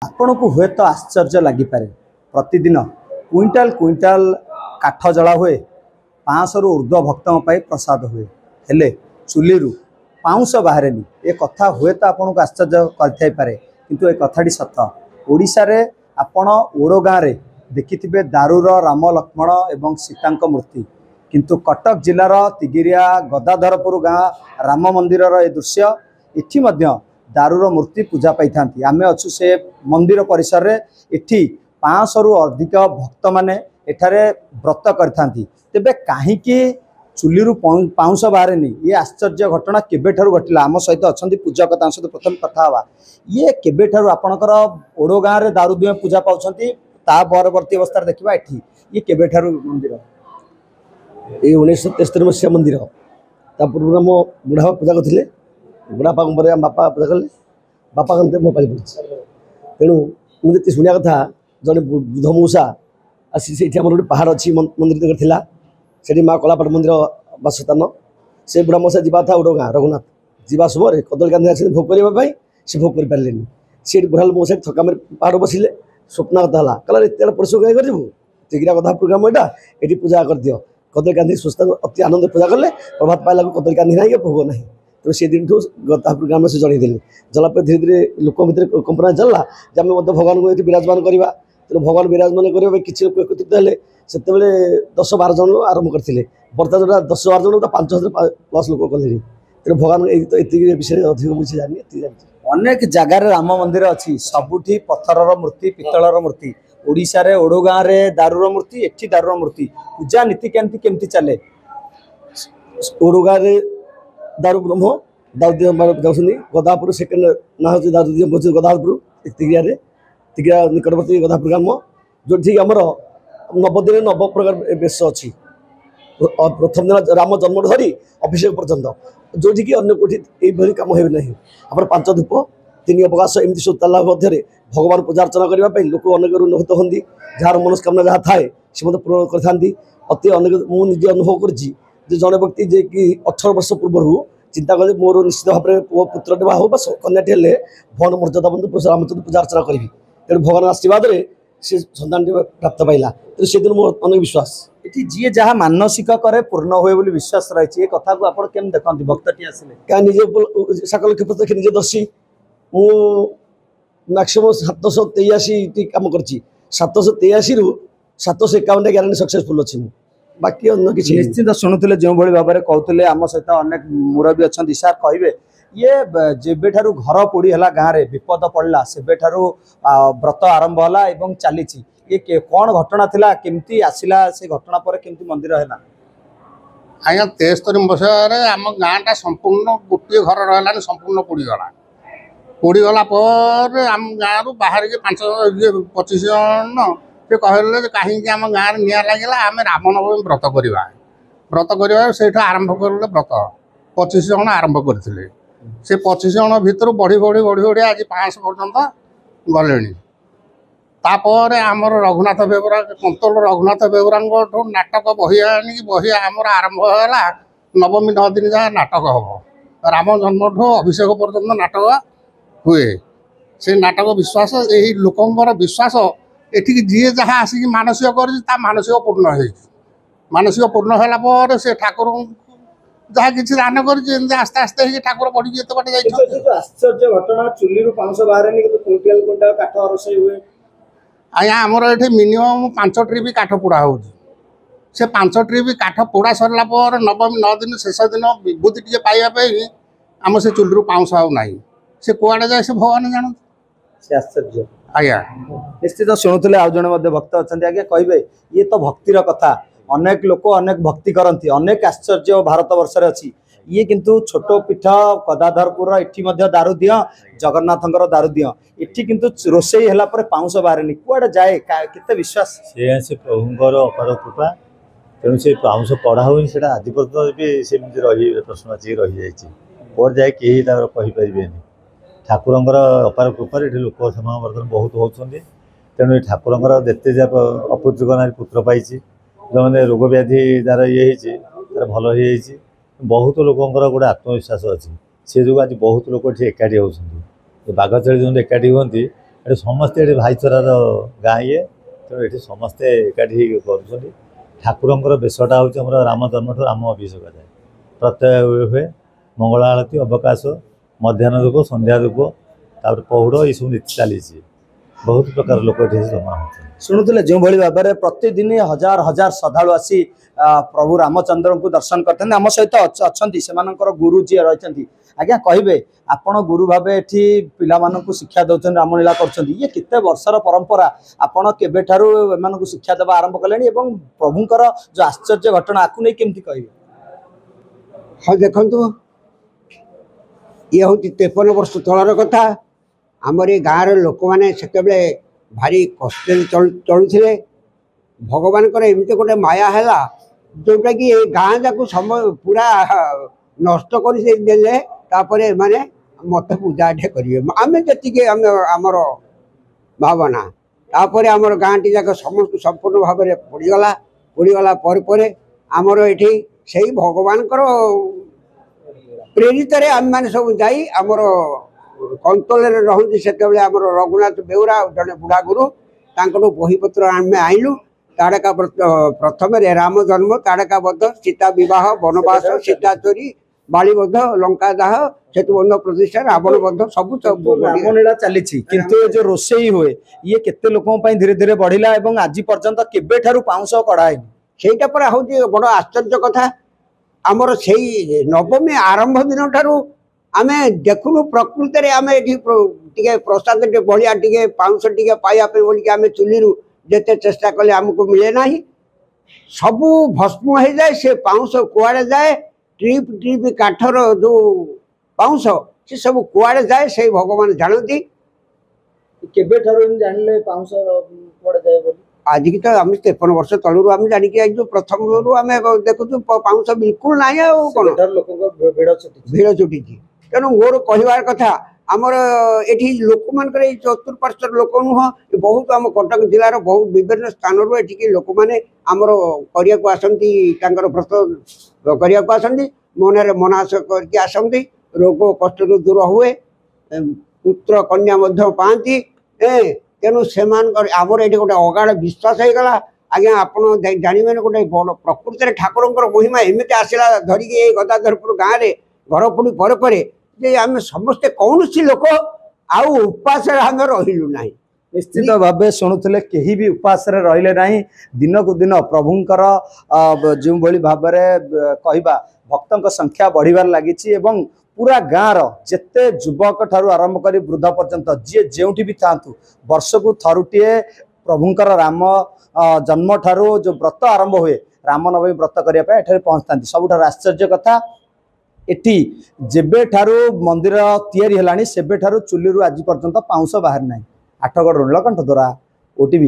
आपण को हुए तो आश्चर्य लगिपारे प्रतिदिन क्विंटाल क्विंटाल काठ जला हुए 500 रु ऊर्ध्व भक्तों प्रसाद हुए हेले चुलीरू पाउंस बाहर ए कथा हुए तो आपन को आश्चर्य करे किंतु ए कथाटी सत ओडिशा रे आपण ओडो गाँव रे देखिथिबे दारूर राम लक्ष्मण एवं सीता मूर्ति किंतु कटक जिलार तिगिरिया गदाधरपुर गाँ राम मंदिर ए दृश्य इठी मध्य दारूर मूर्ति पूजा पाई आमे अच्छु से मंदिर परिसर रे इठी 500 रु अधिक भक्त माने एठारे व्रत करथांती तेबे काहे कि चुलीरू पाउंस बाहर ये आश्चर्य घटना केबे ठारू घटिला आम सहित अच्छा पूजक सहित प्रथम कथा हवा ये केबे ठारू आपणकर ओडो गाँव रे दारू दुए पूजा पाउछंती ता परवर्ती अवस्था देखा एठी ये केबे ठारू मंदिर ये 1973 मसीहा मंदिर ता पूर्व मो बुढ़ा पूजा करथिले बुढ़ापा बापा पूजा कले बापा कहते मो पाई पड़ी तेणु मुझे शुणा कथा जड़े बुध मऊसा आसी से गोटे पहाड़ अच्छी मंदिर करथिला से माँ कलापाट मंदिर बासस्थान से बुढ़ा मऊसा जीवा था ओडो गाँ रघुनाथ जीवा समय कदली कांदी आस भोग करने से भोग कर पारे सी बुढ़ा मऊसा थका पहाड़ बसिले स्वप्न कथा कहला एत परिश्रम कहीं करू तिगिरा कथा प्रोग्राम यहाँ ये पूजा कर दियो कदली कांदी सुस्थ अति आनंद पूजा कले प्रभात पाइला कदली कांदी ना भोग ना तो से दिन गता प्रोग्राम से जनईदे जलापर धीरे धीरे लोक भर कंपना चलला आम भगवान को ये विराजमान करवा तेनाली भगवान विराजमान करेंगे किसी लोक एकत्रित हेले से 10-12 जन आरंभ करते बर्तमान जो 10-12 जन 5,000 प्लस लोक कले तेनाली भगवान ये विषय अधिक मुझे जानी अनेक जगार राम मंदिर अच्छी सबुठी पत्थर मूर्ति पितलर मूर्ति ओडिशा रे ओडो गाँव रे दारूर मूर्ति एठी दारूर मूर्ति पूजा नीति केमती चले ओडो गाँव दारू ब्रह्म दाऊदी जाऊँगी गदापुर सेकेंड ना हूँ दाऊदी गदापुर तिगिया तिगिया निकटवर्ती गदापुर ग्राम जो ठीक आमर नवदिन नव प्रकार बेश अच्छी प्रथम दिन राम जन्म धरी अभिषेक पर्यंत जो कि अन्य कोठी यही कम हो ना आम 5 धूप 3 अवकाश एमती सब ताला मध्य भगवान पूजा अर्चना करने लोक अनेक निहित होती जार मनस्कामना जहाँ थाए से मतलब पूर्ण करते अति अनेक मुझे अनुभव कर जड़े व्यक्ति जे कि 18 वर्ष पूर्व चिंता कले मोर निश्चित भाव में पुओ पुत्रटे बा हो कन्याटी हेले भगवान मर्यादा बंधु रामचंद्र पूजा अर्चना करी तेणु भगवान आशीर्वाद से संतान प्राप्त पाइला तेणु से दिन मोर अनेक विश्वास ये जी जहाँ मानसिक करे पूर्ण हुए बोली विश्वास रही है कथा को आप देखते भक्तटी आसिले क्या निजे सकल क्षेत्र देखे निजे दर्शी मु मैक्सीम 783 कम कर 783 रु 751 ग्यारंटी सक्सेसफुल अच्छी बाकी अन्य किसी निश्चित शुणुले जो भाव में कहते आम सहित अनेक मुरबी अच्छा सार कहे ये जेबे ठारू घर पोड़ी है गाँव में विपद पड़ला सेबे ठारू व्रत आरंभ है चली ये कौन घटना थिला केमती आसिला से घटना पर केमती मंदिर है आज्ञा 73 मसीह आम गाँटा संपूर्ण गोटे घर रहा संपूर्ण पोड़ीगला पर आम गाँव बाहर के 25 जन से कहले कहीं आम गाँव निआ लगे आम रामनवमी व्रत करवा से आरंभ कले व्रत 25 जन आरंभ करते से 25 जन भितर बढ़ी बढ़ी बढ़ी बढ़ी आज 500 पर्यंत गले तापर आमर रघुनाथ बेहरा कंतल रघुनाथ बेहरा नाटक बही आनिक बही आमर आरंभ है नवमी 9 दिन जहाँ नाटक हम राम जन्म ठू अभिषेक पर्यंत नाटक हुए से नाटक विश्वास यही लोकंर विश्वास एठिक जी जहाँ आसिक मानसिक कर मानसिक पूर्ण हो मानसिक पूर्ण होला से ठाकुर जहाँ किसी दान कर आस्ते आस्ते ठाकुर बढ़ी एत बाटे आश्चर्य घटना चुली पाउंस बाहर क्विंटाल क्विंटाल काठ रोषे हुए आज्ञा आमर ये मिनिमम 5 ट्रिप काठ पोड़ा हो से 5 ट्रिप काठ पोड़ा सरला पर नवमी 9 दिन शेष दिन विभूति टे पाइबापी आम से चुली पाउंस आना से कुआड़े जाए से भगवान जानते से आश्चर्य आज्ञा निश्चित शुणुले आउ जड़े भक्त अच्छा आज्ञा कहे ये तो भक्तिर कथा अनेक लोक अनेक भक्ति करती अनेक आश्चर्य भारत वर्ष अच्छी ये किंतु छोट पीठ गदाधरपुर इटी दारू दिह जगन्नाथंकर दारू दिह इटी किंतु रोषे है पाउंस बाहर कुआड़े जाए केते विश्वास से प्रभुंर अपार कृपा तेणु से पाउंस पढ़ा हुई से आज पर्यटन भी सेमती रही प्रश्न अच्छी रही जाए कुआड़े जाए कहीं कहींपारे ठाकुरंर अपार कृपा ये लोक समागम बर्तमान बहुत होती तेणु ठाकुरंर देते अपुत्रिक नारी पुत्र पाई जो मैंने रोग व्याधि तार ये तार भल हो बहुत लोकंर गोटे आत्मविश्वास अच्छी से जो आज बहुत लोग ये एकाठी होती बाघ छेली जो एकाठी हमें ଏଠି ସମସ୍ତେ ଏଠି ଭାଇଚାରାର ଗାଁ ଇଏ, ତେଣୁ ଏଠି ସମସ୍ତେ ଏକାଠି ହେଇକି କରୁଛନ୍ତି। ଠାକୁରଙ୍କର ବେଶଟା ହେଉଛି ଆମର ରାମ ଜନ୍ମଠୁ ରାମ ଅଭିଷେକ ଯାଏ ପ୍ରତ୍ୟୟ ହୁଏ। ମଙ୍ଗଳ ଆଳତି, ଅବକାଶ, ମଧ୍ୟାହ୍ନ ଧୂପ, ସନ୍ଧ୍ୟା ଧୂପ, ତାପରେ ପହୁଡ଼, ଏସବୁ ନୀତି ଚାଲିଛି। ବହୁତ ପ୍ରକାର ଲୋକ ଏଠି ଜମା ହେଉଛନ୍ତି। ଶୁଣୁଥିଲେ ଯେଉଁଭଳି ଭାବରେ ପ୍ରତିଦିନ ହଜାର ହଜାର ଶ୍ରଦ୍ଧାଳୁ ଆସି ପ୍ରଭୁ ରାମଚନ୍ଦ୍ରଙ୍କୁ ଦର୍ଶନ କରିଥାନ୍ତି। ଆମ ସହିତ ଅଛନ୍ତି ସେମାନଙ୍କର ଗୁରୁ ଯିଏ ରହିଛନ୍ତି। ଆଜ୍ଞା କହିବେ, ଆପଣ ଗୁରୁ ଭାବେ ଏଠି ପିଲାମାନଙ୍କୁ ଶିକ୍ଷା ଦେଉଛନ୍ତି, ରାମଲୀଳା କରୁଛନ୍ତି, ଇଏ କେତେ ବର୍ଷର ପରମ୍ପରା? ଆପଣ କେବେଠାରୁ ଏମାନଙ୍କୁ ଶିକ୍ଷା ଦେବା ଆରମ୍ଭ କଲେଣି ଏବଂ ପ୍ରଭୁଙ୍କର ଯେଉଁ ଆଶ୍ଚର୍ଯ୍ୟ ଘଟଣା ଆକୁ ନେଇ କେମିତି କହିବେ? ହଁ ଦେଖନ୍ତୁ, ଇଏ ହେଉଛି 53 ବର୍ଷ ତଳର କଥା। ଆମର ଏ ଗାଁର ଲୋକମାନେ ସେତେବେଳେ ଭାରି କଷ୍ଟରେ ଚଳୁଥିଲେ। ଭଗବାନଙ୍କର ଏମିତି ଗୋଟେ ମାୟା ହେଲା ଯେଉଁଟାକି ଏ ଗାଁ ଯାକୁ ପୁରା ନଷ୍ଟ କରି ଦେଲେ। ତାପରେ ଏମାନେ ମୋତେ ପୂଜା ଏଠି କରିବେ, ଆମେ ଯେତିକି ଆମର ଭାବନା। ତାପରେ ଆମର ଗାଁଟି ଯାକ ସମସ୍ତ ସମ୍ପୂର୍ଣ୍ଣ ଭାବରେ ପୋଡ଼ିଗଲା ପରେ ଆମର ଏଠି ସେଇ ଭଗବାନଙ୍କର ପ୍ରେରିତରେ ଆମେମାନେ ସବୁ ଯାଇ ଆମର କନ୍ତଳରେ ରହନ୍ତି ସେତେବେଳେ ଆମର ରଘୁନାଥ ବେଉରା ଜଣେ ବୁଢ଼ା ଗୁରୁ, ତାଙ୍କଠୁ ବହିପତ୍ର ଆମେ ଆଣିଲୁ। ତାଡ଼କା ପ୍ରଥମରେ ରାମ ଜନ୍ମ, ତାଡ଼କା ବଧ, ସୀତା ବିବାହ, ବନବାସ, ସୀତା ଚୋରି, ବାଳିବଧ, ଲଙ୍କା ଦାହ, ସେତୁବନ୍ଧ ପ୍ରତିଷ୍ଠା, ରାବଣ ବଧ, ସବୁ ରାମଲୀଳା ଚାଲିଛି। କିନ୍ତୁ ଏ ଯେଉଁ ରୋଷେଇ ହୁଏ ଇଏ କେତେ ଲୋକଙ୍କ ପାଇଁ ଧୀରେ ଧୀରେ ବଢିଲା ଏବଂ ଆଜି ପର୍ଯ୍ୟନ୍ତ କେବେଠାରୁ ପାଉଁଶ କଢା ହେଇନି। ସେଇଟା ପରେ ହେଉଛି ବଡ଼ ଆଶ୍ଚର୍ଯ୍ୟ କଥା। ଆମର ସେଇ ନବମୀ ଆରମ୍ଭ ଦିନ ଠାରୁ ଆମେ ଦେଖୁନୁ ପ୍ରକୃତରେ ଆମେ ଏଠି ଟିକେ ପ୍ରସାଦ ଟିକେ ବଳିଆ ଟିକେ ପାଉଁଶ ଟିକେ ପାଇବା ପାଇଁ ବୋଲିକି ଆମେ ଚୁଲିରୁ ଯେତେ ଚେଷ୍ଟା କଲେ ଆମକୁ ମିଳେ ନାହିଁ। ସବୁ ଭସ୍ମ ହେଇଯାଏ। ସେ ପାଉଁଶ କୁଆଡ଼େ ଯାଏ, ଟ୍ରିପ୍ କାଠର ଯେଉଁ ପାଉଁଶ ସେ ସବୁ କୁଆଡ଼େ ଯାଏ ସେଇ ଭଗବାନ ଜାଣନ୍ତି। କେବେଠାରୁ ଜାଣିଲେ ପାଉଁଶ କୁଆଡ଼େ ଯାଏ ବୋଲି? ଆଜିକି ତ ଆମେ 53 ବର୍ଷ ତଳରୁ ଆମେ ଜାଣିକି ଆଇଛୁ। ପ୍ରଥମରୁ ଆମେ ଦେଖୁଛୁ ପାଉଁଶ ବିଲକୁଲ ନାହିଁ। ଆଉ କ'ଣ ଲୋକଙ୍କ ଭିଡ଼ ଚୁଟିଛି। ତେଣୁ ମୋର କହିବାର କଥା, ଆମର ଏଠି ଲୋକମାନଙ୍କର ଏଇ ଚତୁଃପାର୍ଶ୍ୱର ଲୋକ ନୁହଁ, ବହୁତ ଆମ କଟକ ଜିଲ୍ଲାର ବହୁତ ବିଭିନ୍ନ ସ୍ଥାନରୁ ଏଠିକି ଲୋକମାନେ ଆମର କରିବାକୁ ଆସନ୍ତି, ତାଙ୍କର ବ୍ରତ କରିବାକୁ ଆସନ୍ତି, ମନରେ ମନାସ କରିକି ଆସନ୍ତି। ରୋଗ କଷ୍ଟରୁ ଦୂର ହୁଏ, ପୁତ୍ର କନ୍ୟା ମଧ୍ୟ ପାଆନ୍ତି। ତେଣୁ ସେମାନଙ୍କର ଆମର ଏଠି ଗୋଟେ ଅଗାଢ଼ ବିଶ୍ୱାସ ହେଇଗଲା। ଆଜ୍ଞା ଆପଣ ଜାଣିବେନି, ଗୋଟେ ବଡ଼ ପ୍ରକୃତରେ ଠାକୁରଙ୍କର ମହିମା ଏମିତି ଆସିଲା ଧରିକି ଏଇ ଗଦାଧରପୁର ଗାଁରେ ଘର ପୋଡ଼ି ପରେ ଯେ ଆମେ ସମସ୍ତେ କୌଣସି ଲୋକ ଆଉ ଉପାସରେ ଆମେ ରହିଲୁ ନାହିଁ। ନିଶ୍ଚିତ ଭାବେ ଶୁଣୁଥିଲେ, କେହି ବି ଉପାସରେ ରହିଲେ ନାହିଁ। ଦିନକୁ ଦିନ ପ୍ରଭୁଙ୍କର ଯେଉଁଭଳି ଭାବରେ କହିବା ଭକ୍ତଙ୍କ ସଂଖ୍ୟା ବଢ଼ିବାରେ ଲାଗିଛି ଏବଂ ପୁରା ଗାଁର ଯେତେ ଯୁବକ ଠାରୁ ଆରମ୍ଭ କରି ବୃଦ୍ଧ ପର୍ଯ୍ୟନ୍ତ ଯିଏ ଯେଉଁଠି ବି ଥାଆନ୍ତୁ, ବର୍ଷକୁ ଥରୁଟିଏ ପ୍ରଭୁଙ୍କର ରାମ ଜନ୍ମ ଠାରୁ ଯେଉଁ ବ୍ରତ ଆରମ୍ଭ ହୁଏ, ରାମନବମୀ ବ୍ରତ କରିବା ପାଇଁ ଏଠାରେ ପହଞ୍ଚିଥାନ୍ତି। ସବୁଠାରୁ ଆଶ୍ଚର୍ଯ୍ୟ କଥା, ଏଠି ଯେବେଠାରୁ ମନ୍ଦିର ତିଆରି ହେଲାଣି ସେବେଠାରୁ ଚୁଲିରୁ ଆଜି ପର୍ଯ୍ୟନ୍ତ ପାଉଁଶ ବାହାରି ନାହିଁ। ଆଠଗଡ଼ ନୀଳକଣ୍ଠ ଦ୍ୱାରା OTV।